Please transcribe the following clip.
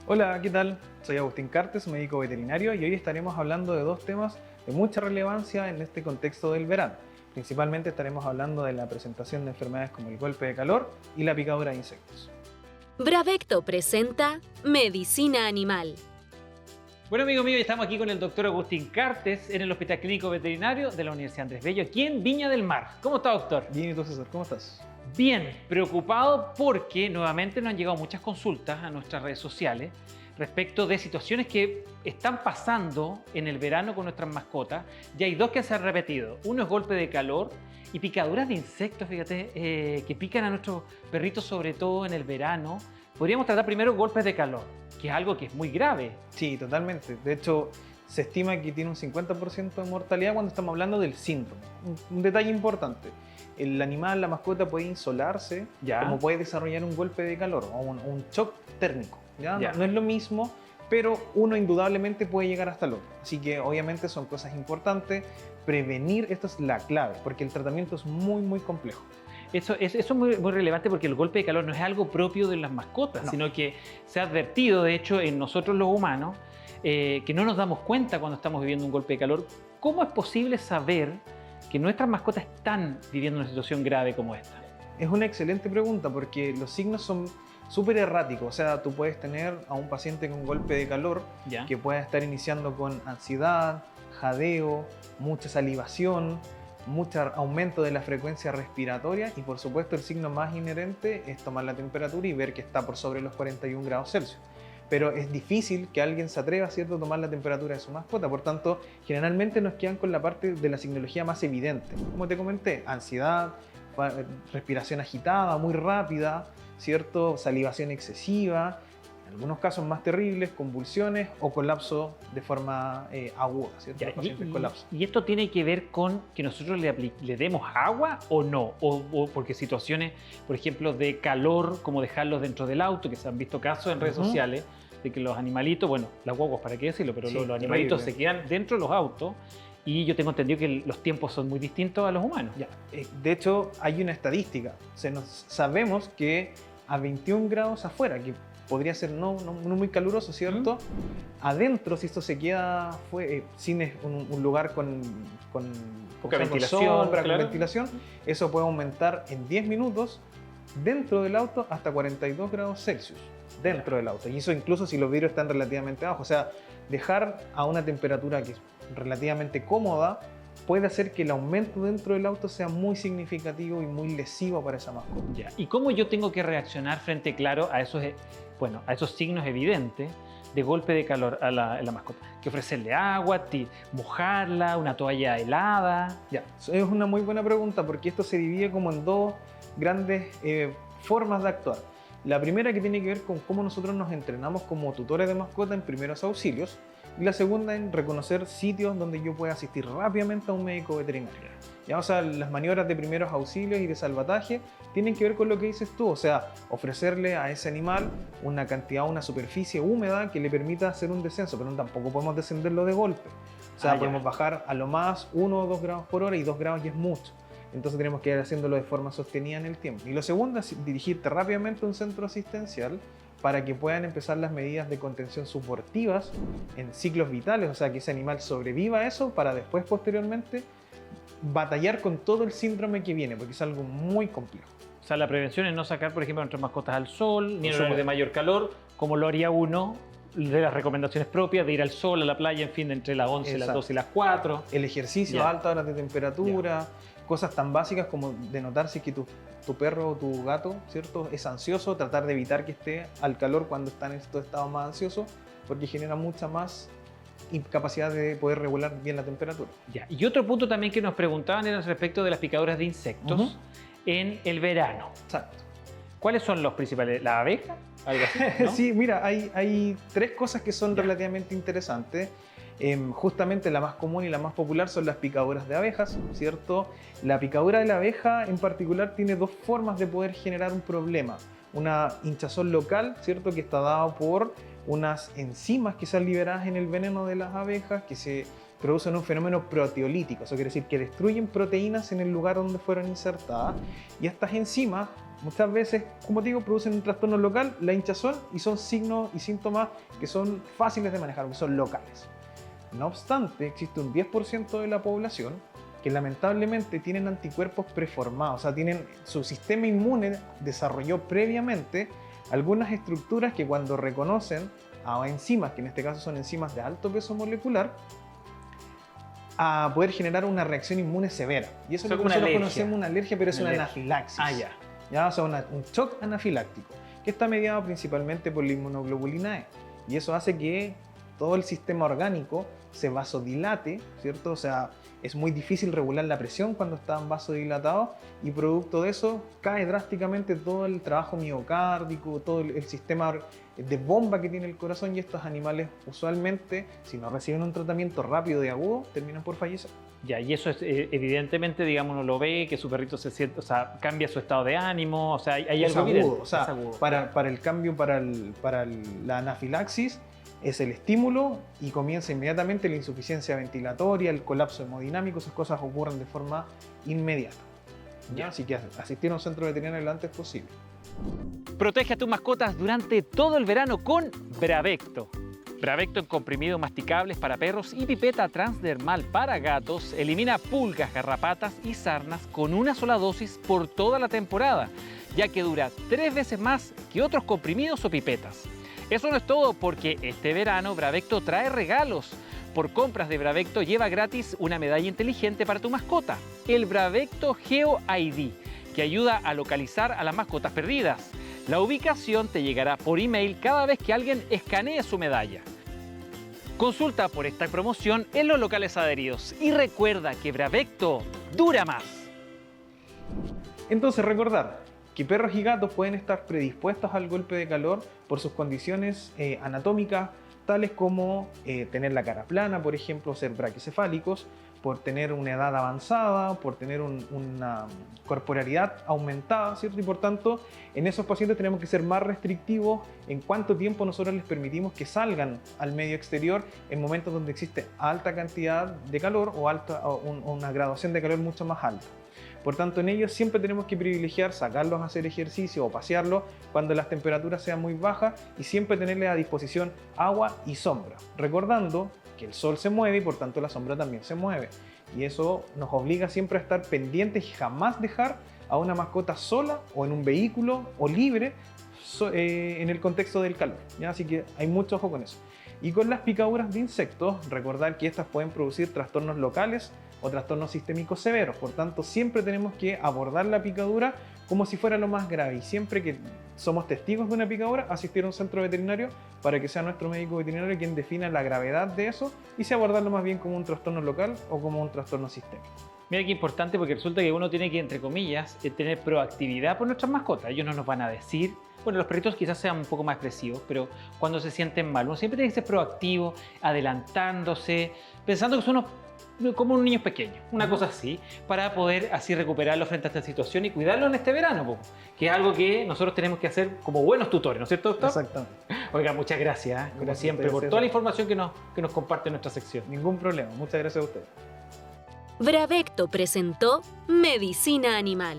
Hola, ¿qué tal? Soy Agustín Cartes, médico veterinario, y hoy estaremos hablando de dos temas de mucha relevancia en este contexto del verano. Principalmente estaremos hablando de la presentación de enfermedades como el golpe de calor y la picadura de insectos. Bravecto presenta Medicina Animal. Bueno, amigo mío, estamos aquí con el doctor Agustín Cartes en el Hospital Clínico Veterinario de la Universidad Andrés Bello, aquí en Viña del Mar. ¿Cómo está, doctor? Bien, ¿y tú, César? ¿Cómo estás? Bien, preocupado porque nuevamente nos han llegado muchas consultas a nuestras redes sociales respecto de situaciones que están pasando en el verano con nuestras mascotas. Ya hay dos que se han repetido. Uno es golpe de calor y picaduras de insectos, fíjate, que pican a nuestros perritos, sobre todo en el verano. Podríamos tratar primero golpes de calor, que es algo que es muy grave. Sí, totalmente. De hecho, se estima que tiene un 50% de mortalidad cuando estamos hablando del síntoma. Un detalle importante. El animal, la mascota, puede insolarse, Ya. como puede desarrollar un golpe de calor o un shock térmico. ¿Ya? Ya. No es lo mismo, pero uno indudablemente puede llegar hasta el otro. Así que obviamente son cosas importantes. Prevenir, esto es la clave, porque el tratamiento es muy complejo. Eso es muy relevante porque el golpe de calor no es algo propio de las mascotas, No. sino que se ha advertido, de hecho, en nosotros los humanos, que no nos damos cuenta cuando estamos viviendo un golpe de calor. ¿Cómo es posible saber que nuestras mascotas están viviendo una situación grave como esta? Es una excelente pregunta porque los signos son súper erráticos. O sea, tú puedes tener a un paciente con golpe de calor ¿Ya? que pueda estar iniciando con ansiedad, jadeo, mucha salivación, mucho aumento de la frecuencia respiratoria y por supuesto el signo más inherente es tomar la temperatura y ver que está por sobre los 41 grados Celsius. Pero es difícil que alguien se atreva, ¿cierto?, a tomar la temperatura de su mascota. Por tanto, generalmente nos quedan con la parte de la signología más evidente. Como te comenté, ansiedad, respiración agitada, muy rápida, ¿cierto?, salivación excesiva, en algunos casos más terribles, convulsiones o colapso de forma aguda, ¿cierto? Ya, Los pacientes colapsan. y esto tiene que ver con que nosotros le demos agua o no, o porque situaciones, por ejemplo, de calor, como dejarlos dentro del auto, que se han visto casos en redes sociales, de que los animalitos, bueno, las guaguas para qué decirlo, pero Sí, los animalitos terrible. se quedan dentro de los autos y yo tengo entendido que los tiempos son muy distintos a los humanos. Ya, de hecho, hay una estadística. Sabemos que a 21 grados afuera, que podría ser no muy caluroso, ¿cierto? Adentro, si esto se queda sin un lugar con Poca usando ventilación, sombra, con claro. ventilación, eso puede aumentar en 10 minutos dentro del auto hasta 42 grados Celsius dentro del auto. Y eso incluso si los vidrios están relativamente bajos. O sea, dejar a una temperatura que es relativamente cómoda puede hacer que el aumento dentro del auto sea muy significativo y muy lesivo para esa mascota. Ya. ¿Y cómo yo tengo que reaccionar frente, claro, a esos, a esos signos evidentes de golpe de calor a la mascota? ¿Que ofrecerle agua, mojarla, una toalla helada? Ya, es una muy buena pregunta porque esto se divide como en dos grandes formas de actuar. La primera que tiene que ver con cómo nosotros nos entrenamos como tutores de mascota en primeros auxilios y la segunda en reconocer sitios donde yo pueda asistir rápidamente a un médico veterinario. Ya, o sea, las maniobras de primeros auxilios y de salvataje tienen que ver con lo que dices tú, o sea, ofrecerle a ese animal una cantidad, una superficie húmeda que le permita hacer un descenso, pero tampoco podemos descenderlo de golpe. O sea, Ya. podemos bajar a lo más 1 o 2 grados por hora y 2 grados ya es mucho. Entonces tenemos que ir haciéndolo de forma sostenida en el tiempo. Y lo segundo es dirigirte rápidamente a un centro asistencial para que puedan empezar las medidas de contención suportivas en ciclos vitales, o sea, que ese animal sobreviva a eso para después, posteriormente, batallar con todo el síndrome que viene, porque es algo muy complejo. O sea, la prevención es no sacar, por ejemplo, a nuestras mascotas al sol, ni en Por horarios de supuesto. mayor calor, como lo haría uno de las recomendaciones propias de ir al sol, a la playa, en fin, de entre las 11, las Exacto. 12 y las 4. El ejercicio Ya. a altas horas de temperatura, cosas tan básicas como de notar si es que tu perro o tu gato, ¿cierto?, es ansioso, tratar de evitar que esté al calor cuando está en estos estados más ansiosos, porque genera mucha más incapacidad de poder regular bien la temperatura. Ya. Y otro punto también que nos preguntaban era respecto de las picaduras de insectos Ujú. en el verano. Exacto. ¿Cuáles son los principales? ¿La abeja? Algo así, ¿no? Sí, mira, hay tres cosas que son Ya. relativamente interesantes. Justamente la más común y la más popular son las picaduras de abejas, ¿cierto? La picadura de la abeja en particular tiene dos formas de poder generar un problema. Una hinchazón local, ¿cierto?, que está dado por unas enzimas que son liberadas en el veneno de las abejas, que se producen un fenómeno proteolítico, eso quiere decir que destruyen proteínas en el lugar donde fueron insertadas, y estas enzimas muchas veces, como digo, producen un trastorno local, la hinchazón, y son signos y síntomas que son fáciles de manejar, que son locales. No obstante, existe un 10% de la población que lamentablemente tienen anticuerpos preformados, o sea, su sistema inmune desarrolló previamente algunas estructuras que cuando reconocen a enzimas, que en este caso son enzimas de alto peso molecular, a poder generar una reacción inmune severa. Y eso es lo que nosotros conocemos una alergia, pero es una anafilaxis. ¿Ya? O sea, un shock anafiláctico, que está mediado principalmente por la inmunoglobulina E. Y eso hace que todo el sistema orgánico se vasodilate, ¿cierto? O sea, es muy difícil regular la presión cuando están vasodilatados, y producto de eso cae drásticamente todo el trabajo miocárdico, todo el sistema de bomba que tiene el corazón, y estos animales usualmente, si no reciben un tratamiento rápido y agudo, terminan por fallecer. Ya, y eso es evidentemente, digamos, uno lo ve, que su perrito se siente, o sea, cambia su estado de ánimo, o sea, hay algo agudo, o sea, es agudo. Para el cambio, la anafilaxis, es el estímulo y comienza inmediatamente la insuficiencia ventilatoria, el colapso hemodinámico, esas cosas ocurren de forma inmediata. ¿Ya? Así que asistir a un centro veterinario lo antes posible. Protege a tus mascotas durante todo el verano con Bravecto. Bravecto en comprimidos masticables para perros y pipeta transdermal para gatos elimina pulgas, garrapatas y sarnas con una sola dosis por toda la temporada, ya que dura 3 veces más que otros comprimidos o pipetas. Eso no es todo, porque este verano Bravecto trae regalos. Por compras de Bravecto lleva gratis una medalla inteligente para tu mascota, el Bravecto Geo ID, que ayuda a localizar a las mascotas perdidas. La ubicación te llegará por email cada vez que alguien escanee su medalla. Consulta por esta promoción en los locales adheridos y recuerda que Bravecto dura más. Entonces, recordar que perros y gatos pueden estar predispuestos al golpe de calor por sus condiciones anatómicas, tales como tener la cara plana, por ejemplo, ser braquicefálicos, por tener una edad avanzada, por tener una corporalidad aumentada, ¿cierto? Y por tanto, en esos pacientes tenemos que ser más restrictivos en cuánto tiempo nosotros les permitimos que salgan al medio exterior en momentos donde existe alta cantidad de calor o una graduación de calor mucho más alta. Por tanto, en ellos siempre tenemos que privilegiar sacarlos a hacer ejercicio o pasearlos cuando las temperaturas sean muy bajas, y siempre tenerles a disposición agua y sombra, recordando que el sol se mueve y por tanto la sombra también se mueve. Y eso nos obliga siempre a estar pendientes y jamás dejar a una mascota sola o en un vehículo o libre en el contexto del calor, ¿ya? Así que hay mucho ojo con eso. Y con las picaduras de insectos, recordar que estas pueden producir trastornos locales o trastornos sistémicos severos. Por tanto, siempre tenemos que abordar la picadura como si fuera lo más grave, y siempre que somos testigos de una picadura, asistir a un centro veterinario para que sea nuestro médico veterinario quien defina la gravedad de eso y si abordarlo más bien como un trastorno local o como un trastorno sistémico. Mira qué importante, porque resulta que uno tiene que, entre comillas, tener proactividad por nuestras mascotas. Ellos no nos van a decir, bueno, los perritos quizás sean un poco más expresivos, pero cuando se sienten mal, uno siempre tiene que ser proactivo, adelantándose, pensando que son como un niño pequeño, una cosa así, para poder así recuperarlo frente a esta situación y cuidarlo en este verano, que es algo que nosotros tenemos que hacer como buenos tutores, ¿no es cierto, doctor? Exactamente. Oiga, muchas gracias, como siempre, por toda la información que nos comparte en nuestra sección. Ningún problema, muchas gracias a ustedes. Bravecto presentó Medicina Animal.